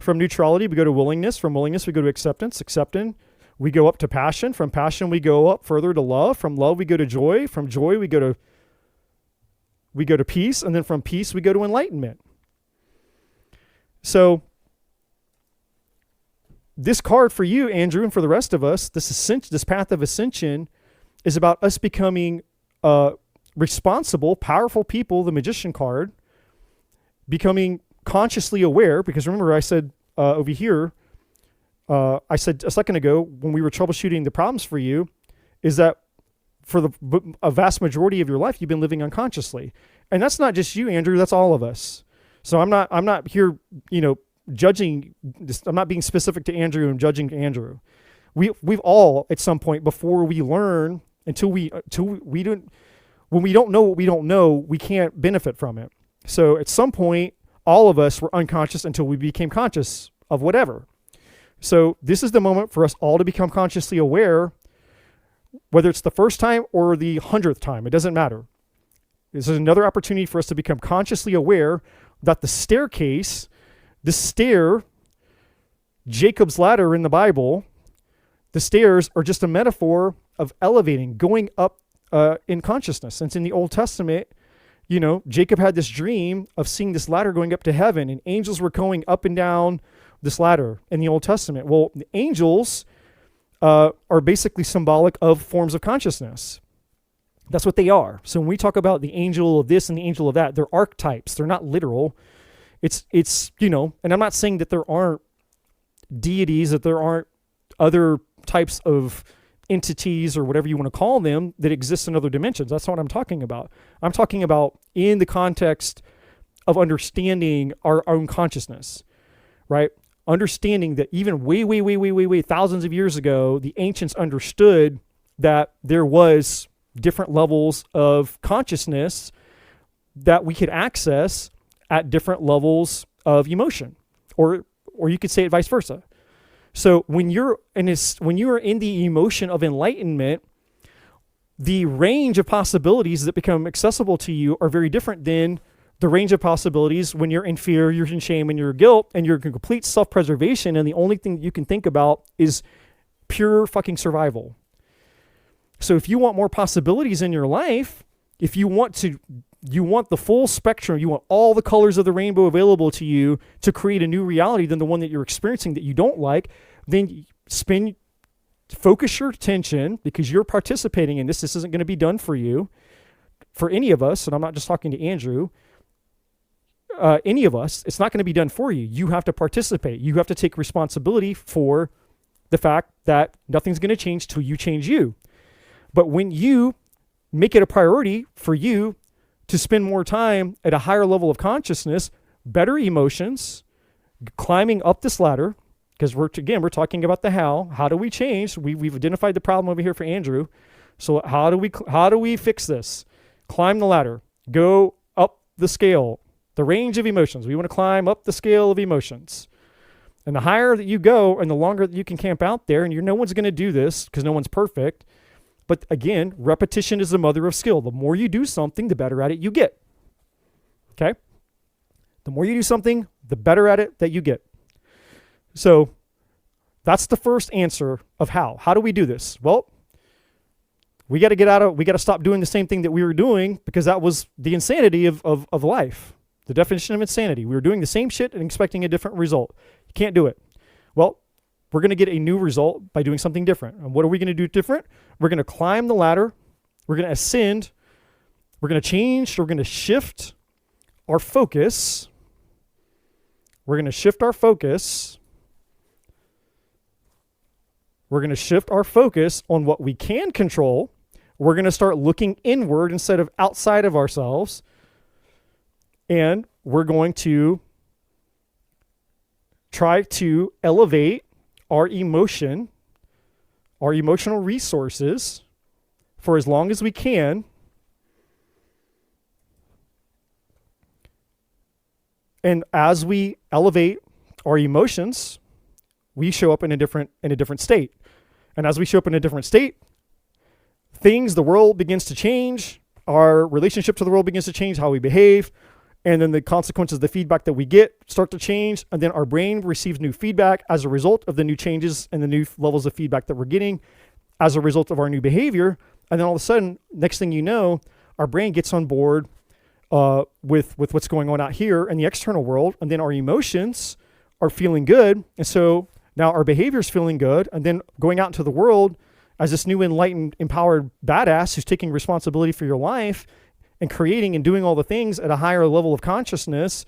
From neutrality, we go to willingness. From willingness, we go to acceptance. Accepting, we go up to passion. From passion, we go up further to love. From love, we go to joy. From joy, we go to peace. And then from peace, we go to enlightenment. So this card for you, Andrew, and for the rest of us, this path of ascension is about us becoming responsible, powerful people, the magician card, becoming consciously aware, because remember I said over here, I said a second ago when we were troubleshooting the problems for you, is that for a vast majority of your life, you've been living unconsciously. And that's not just you, Andrew, that's all of us. So I'm not here, judging this. I'm not being specific to Andrew and judging Andrew. We've all at some point before we learn, until we don't, when we don't know what we don't know, we can't benefit from it. So at some point, all of us were unconscious until we became conscious of whatever. So this is the moment for us all to become consciously aware, whether it's the first time or the 100th time, it doesn't matter. This is another opportunity for us to become consciously aware that the staircase, the stair, Jacob's ladder in the Bible, the stairs are just a metaphor of elevating, going up in consciousness. Since in the Old Testament, Jacob had this dream of seeing this ladder going up to heaven, and angels were going up and down this ladder in the Old Testament. Well, the angels are basically symbolic of forms of consciousness. That's what they are. So when we talk about the angel of this and the angel of that, they're archetypes. They're not literal. It's and I'm not saying that there aren't deities, that there aren't other types of entities or whatever you want to call them that exist in other dimensions. That's not what I'm talking about. I'm talking about in the context of understanding our own consciousness, right? Understanding that even way, thousands of years ago, the ancients understood that there was different levels of consciousness that we could access at different levels of emotion, or you could say it vice versa. So when you're in the emotion of enlightenment, the range of possibilities that become accessible to you are very different than the range of possibilities when you're in fear, you're in shame, and you're in guilt, and you're in complete self-preservation, and the only thing that you can think about is pure fucking survival. So if you want more possibilities in your life, if you want the full spectrum, you want all the colors of the rainbow available to you to create a new reality than the one that you're experiencing that you don't like, then focus your attention, because you're participating in this. This isn't going to be done for you, for any of us, and I'm not just talking to Andrew, any of us. It's not going to be done for you. You have to participate. You have to take responsibility for the fact that nothing's going to change till you change you. But when you make it a priority for you to spend more time at a higher level of consciousness, better emotions, climbing up this ladder, because we're talking about the how. How do we change? We've identified the problem over here for Andrew. So how do we fix this? Climb the ladder. Go up the scale, the range of emotions. We want to climb up the scale of emotions. And the higher that you go and the longer that you can camp out there, and no one's going to do this because no one's perfect. But again, repetition is the mother of skill. The more you do something, the better at it you get. Okay? The more you do something, the better at it that you get. So that's the first answer of how. How do we do this? Well, we got to stop doing the same thing that we were doing, because that was the insanity of life. The definition of insanity. We were doing the same shit and expecting a different result. You can't do it. Well, we're going to get a new result by doing something different. And what are we going to do different? We're going to climb the ladder. We're going to ascend. We're going to change. We're going to shift our focus. We're going to shift our focus. We're going to shift our focus on what we can control. We're going to start looking inward instead of outside of ourselves. And we're going to try to elevate our emotional resources for as long as we can. And as we elevate our emotions, we show up in a different state. And as we show up in a different state, the world begins to change. Our relationship to the world begins to change, how we behave. And then the consequences, the feedback that we get start to change. And then our brain receives new feedback as a result of the new changes and the new levels of feedback that we're getting as a result of our new behavior. And then all of a sudden, next thing you know, our brain gets on board with what's going on out here in the external world. And then our emotions are feeling good. And so now our behavior is feeling good. And then going out into the world as this new enlightened, empowered badass who's taking responsibility for your life and creating and doing all the things at a higher level of consciousness,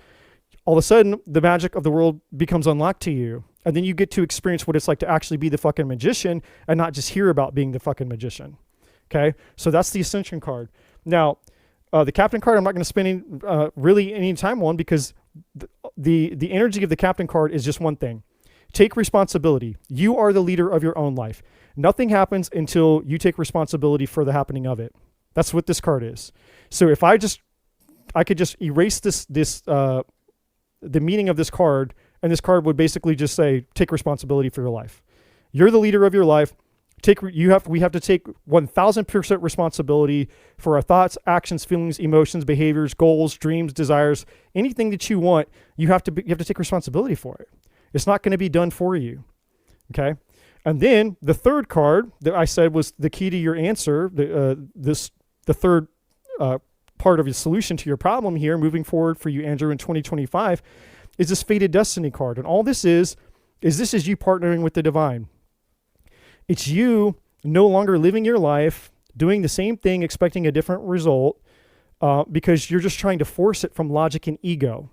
all of a sudden the magic of the world becomes unlocked to you. And then you get to experience what it's like to actually be the fucking magician and not just hear about being the fucking magician. Okay? So that's the Ascension card. Now, the Captain card, I'm not going to spend any time on, because the energy of the Captain card is just one thing. Take responsibility. You are the leader of your own life. Nothing happens until you take responsibility for the happening of it. That's what this card is. So if I could just erase the meaning of this card, and this card would basically just say, take responsibility for your life. You're the leader of your life. We have to take 1,000% responsibility for our thoughts, actions, feelings, emotions, behaviors, goals, dreams, desires, anything that you want. You have to take responsibility for it. It's not going to be done for you. Okay. And then the third card that I said was the key to your answer. The third part of the solution to your problem here, moving forward for you, Andrew, in 2025, is this fated destiny card. And all this is this is you partnering with the divine. It's you no longer living your life, doing the same thing, expecting a different result, because you're just trying to force it from logic and ego.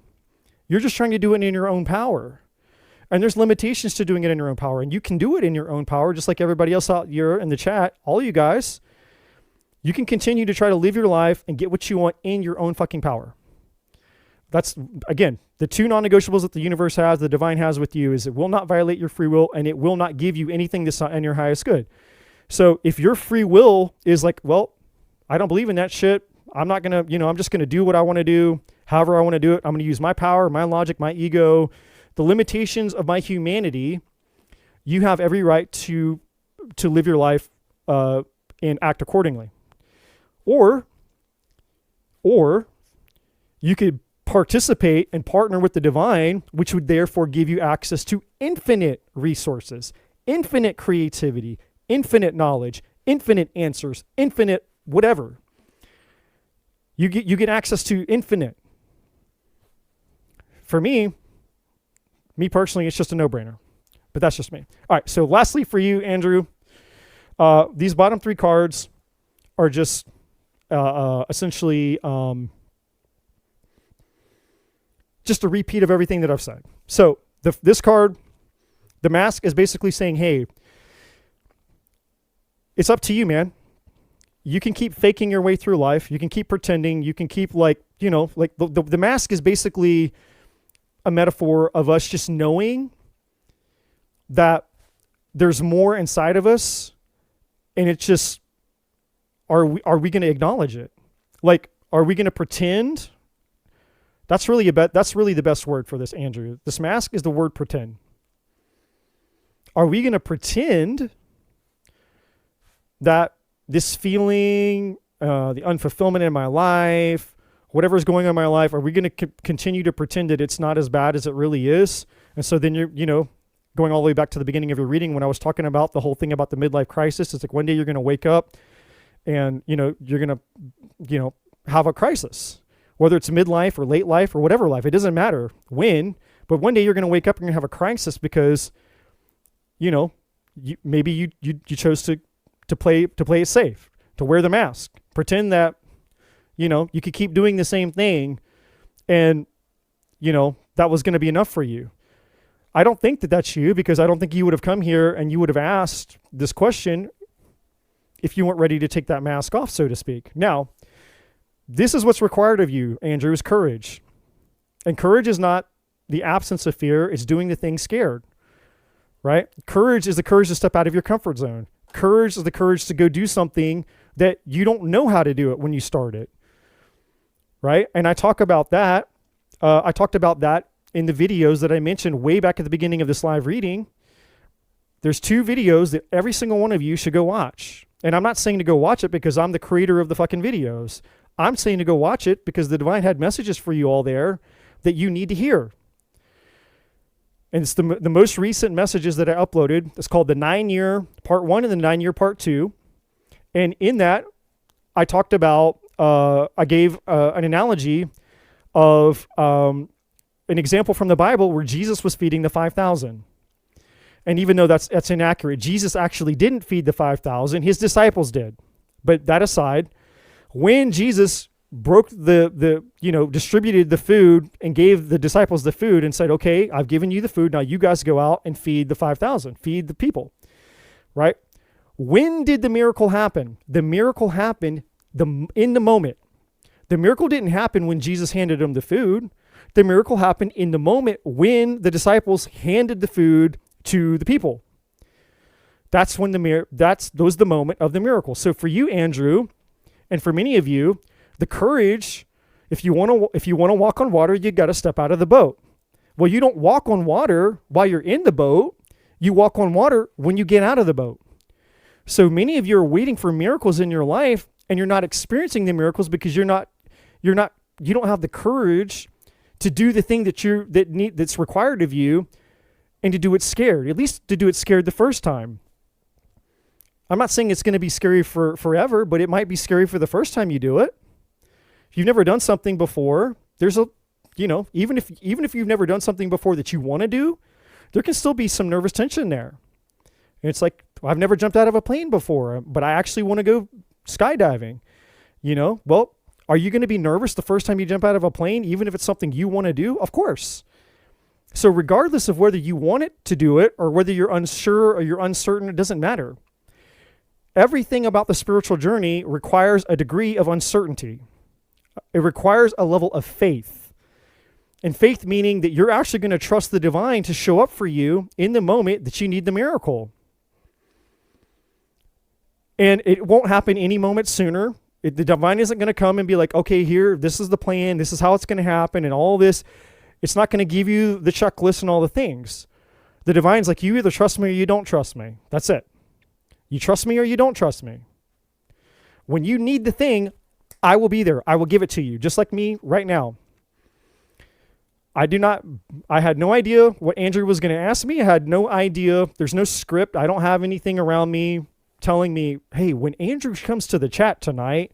You're just trying to do it in your own power. And there's limitations to doing it in your own power. And you can do it in your own power, just like everybody else out here in the chat, all you guys. You can continue to try to live your life and get what you want in your own fucking power. That's, again, the two non-negotiables that the universe has, the divine has with you, is it will not violate your free will and it will not give you anything that's not in your highest good. So if your free will is like, well, I don't believe in that shit. I'm not going to, I'm just going to do what I want to do, however I want to do it. I'm going to use my power, my logic, my ego, the limitations of my humanity. You have every right to live your life and act accordingly. Or you could participate and partner with the divine, which would therefore give you access to infinite resources, infinite creativity, infinite knowledge, infinite answers, infinite whatever. You get access to infinite. For me personally, it's just a no-brainer. But that's just me. All right, so lastly for you, Andrew, these bottom three cards are just essentially just a repeat of everything that I've said. So this card, the mask, is basically saying, hey, it's up to you, man. You can keep faking your way through life. You can keep pretending. You can keep the mask is basically a metaphor of us just knowing that there's more inside of us, and it's just, are we going to acknowledge it? Like, are we going to pretend? That's really the best word for this, Andrew. This mask is the word pretend. Are we going to pretend that this feeling, the unfulfillment in my life, whatever's going on in my life, are we going to continue to pretend that it's not as bad as it really is? And so then you're, going all the way back to the beginning of your reading when I was talking about the whole thing about the midlife crisis. It's like one day you're going to wake up and, you're going to, have a crisis. Whether it's midlife or late life or whatever life, it doesn't matter when, but one day you're going to wake up and you're going to have a crisis because, maybe you chose to play it safe, to wear the mask, pretend that, you could keep doing the same thing and, that was going to be enough for you. I don't think that that's you, because I don't think you would have come here and you would have asked this question if you weren't ready to take that mask off, so to speak. Now, this is what's required of you, Andrew, is courage. And courage is not the absence of fear. It's doing the thing scared, right? Courage is the courage to step out of your comfort zone. Courage is the courage to go do something that you don't know how to do it when you start it, right? And I talk about that. I talked about that in the videos that I mentioned way back at the beginning of this live reading. There's 2 videos that every single one of you should go watch. And I'm not saying to go watch it because I'm the creator of the fucking videos. I'm saying to go watch it because the divine had messages for you all there that you need to hear. And it's the most recent messages that I uploaded. It's called the 9-year part 1 and the 9-year part 2. And in that, I talked about, I gave an analogy of an example from the Bible where Jesus was feeding the 5,000. And even though that's inaccurate, Jesus actually didn't feed the 5,000. His disciples did. But that aside, when Jesus broke distributed the food and gave the disciples the food and said, okay, I've given you the food. Now you guys go out and feed the 5,000, feed the people, right? When did the miracle happen? The miracle happened in the moment. The miracle didn't happen when Jesus handed them the food. The miracle happened in the moment when the disciples handed the food to the people. That's when that was the moment of the miracle. So for you, Andrew, and for many of you, the courage, if you want to walk on water, you got to step out of the boat. Well, you don't walk on water while you're in the boat. You walk on water when you get out of the boat. So many of you are waiting for miracles in your life, and you're not experiencing the miracles because you don't have the courage to do the thing that's required of you, and to do it scared. At least to do it scared the first time. I'm not saying it's going to be scary for forever, but it might be scary for the first time you do it. If you've never done something before, even if you've never done something before that you want to do, there can still be some nervous tension there. And it's like, I've never jumped out of a plane before, but I actually want to go skydiving. Well, are you going to be nervous the first time you jump out of a plane, even if it's something you want to do? Of course. So regardless of whether you want it to do it or whether you're unsure or you're uncertain, it doesn't matter. Everything about the spiritual journey requires a degree of uncertainty. It requires a level of faith. And faith meaning that you're actually going to trust the divine to show up for you in the moment that you need the miracle. And it won't happen any moment sooner. The divine isn't going to come and be like, okay, here, this is the plan, this is how it's going to happen, and all this. It's not going to give you the checklist and all the things. The divine's like, you either trust me or you don't trust me. That's it. You trust me or you don't trust me. When you need the thing, I will be there. I will give it to you, just like me right now. I had no idea what Andrew was going to ask me. I had no idea. There's no script. I don't have anything around me telling me, hey, when Andrew comes to the chat tonight,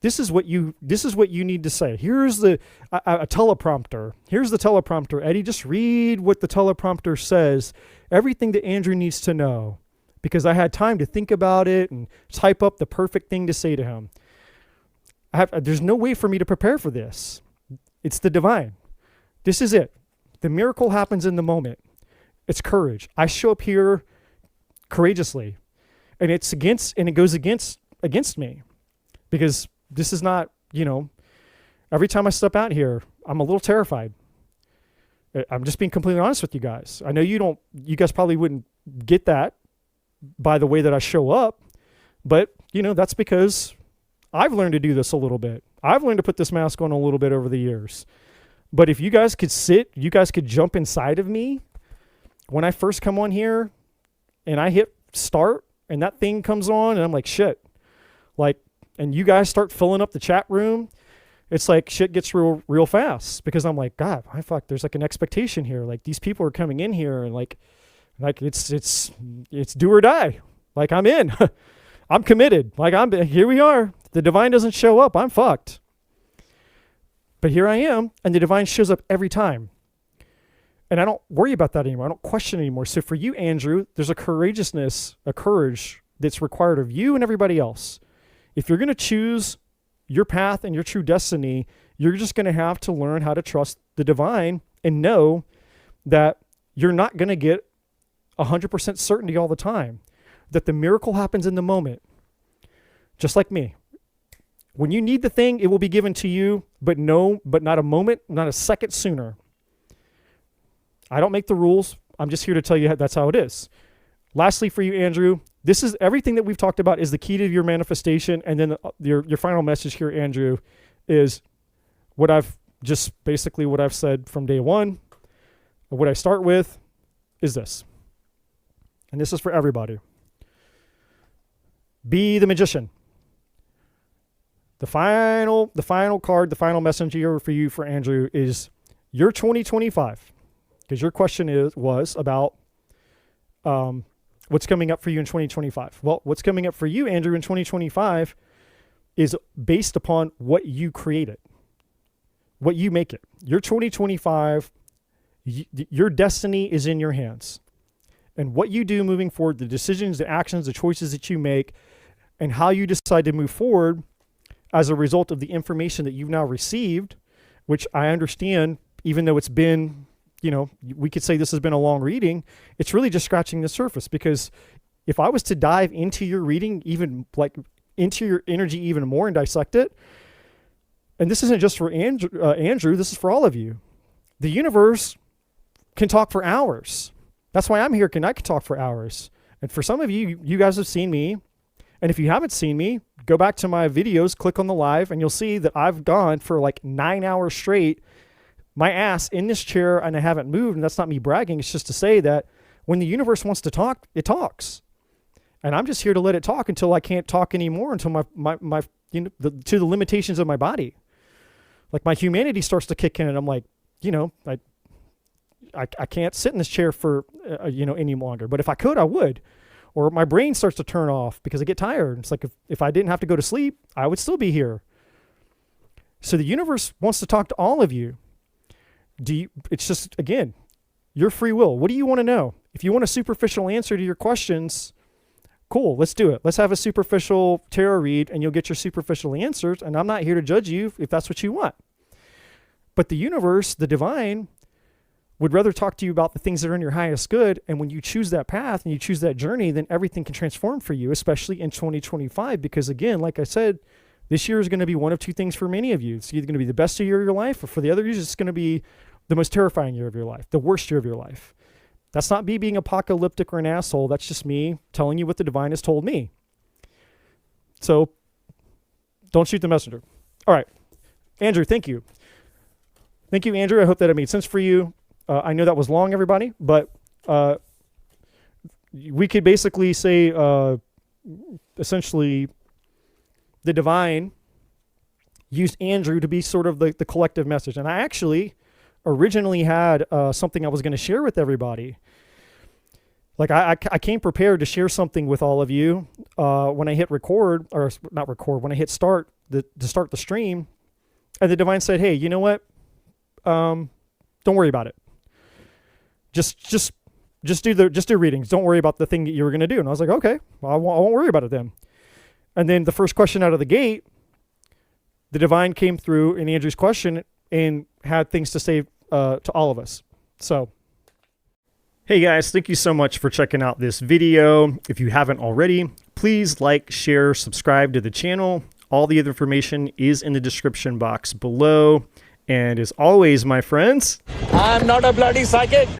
this is what you need to say. Here's a teleprompter. Here's the teleprompter. Eddie, just read what the teleprompter says. Everything that Andrew needs to know. Because I had time to think about it and type up the perfect thing to say to him. There's no way for me to prepare for this. It's the divine. This is it. The miracle happens in the moment. It's courage. I show up here courageously. And it goes against me. Because this is not, every time I step out here, I'm a little terrified. I'm just being completely honest with you guys. I know you guys probably wouldn't get that by the way that I show up, but that's because I've learned to do this a little bit. I've learned to put this mask on a little bit over the years. But if you guys could jump inside of me when I first come on here and I hit start and that thing comes on and I'm like, shit, and you guys start filling up the chat room, it's like shit gets real fast because I'm like, God, there's like an expectation here. Like these people are coming in here and like it's do or die. Like I'm in, I'm committed. Like here we are. The divine doesn't show up, I'm fucked. But here I am, and the divine shows up every time. And I don't worry about that anymore. I don't question anymore. So for you, Andrew, there's a courage that's required of you and everybody else. If you're going to choose your path and your true destiny, you're just going to have to learn how to trust the divine and know that you're not going to get 100% certainty all the time, that the miracle happens in the moment, just like me. When you need the thing, it will be given to you, but not a moment, not a second sooner. I don't make the rules. I'm just here to tell you that's how it is. Lastly, for you, Andrew, this is everything that we've talked about is the key to your manifestation. And then your final message here, Andrew, is what I've said from day one. What I start with is this. And this is for everybody. Be the magician. The final card, the final messenger for you, for Andrew, is your 2025. Because your question was about what's coming up for you in 2025. Well, what's coming up for you, Andrew, in 2025 is based upon what you created, what you make it. Your 2025, your destiny is in your hands. And what you do moving forward, the decisions, the actions, the choices that you make, and how you decide to move forward as a result of the information that you've now received, which I understand, even though it's been, we could say this has been a long reading, it's really just scratching the surface. Because if I was to dive into your reading, even like into your energy even more and dissect it, and this isn't just for Andrew, this is for all of you. The universe can talk for hours. That's why I'm here, I can talk for hours. And for some of you, you guys have seen me. And if you haven't seen me, go back to my videos, click on the live, and you'll see that I've gone for like 9 hours straight, my ass in this chair, and I haven't moved. And that's not me bragging. It's just to say that when the universe wants to talk, it talks. And I'm just here to let it talk until I can't talk anymore, until my to the limitations of my body. Like my humanity starts to kick in, and I'm like, I can't sit in this chair for, any longer. But if I could, I would. Or my brain starts to turn off because I get tired. It's like if I didn't have to go to sleep, I would still be here. So the universe wants to talk to all of you. It's just, again, your free will. What do you want to know? If you want a superficial answer to your questions, cool, let's do it. Let's have a superficial tarot read and you'll get your superficial answers. And I'm not here to judge you if that's what you want. But the universe, the divine, would rather talk to you about the things that are in your highest good. And when you choose that path and you choose that journey, then everything can transform for you, especially in 2025. Because again, like I said, this year is going to be one of two things for many of you. It's either going to be the best year of your life, or for the other years, it's going to be the most terrifying year of your life, the worst year of your life. That's not me being apocalyptic or an asshole. That's just me telling you what the divine has told me. So don't shoot the messenger. All right. Andrew, thank you. Thank you, Andrew. I hope that it made sense for you. I know that was long, everybody, but we could basically say essentially the divine used Andrew to be sort of the collective message. And I actually originally had something I was going to share with everybody. Like I came prepared to share something with all of you when I hit record, or not record, when I hit start to start the stream. And the divine said, hey, you know what? Don't worry about it. Just do readings. Don't worry about the thing that you were going to do. And I was like, okay, well, I won't worry about it then. And then the first question out of the gate, the divine came through in Andrew's question and had things to say to all of us. So, hey guys, thank you so much for checking out this video. If you haven't already, please like, share, subscribe to the channel. All the other information is in the description box below. And as always, my friends, I'm not a bloody psychic.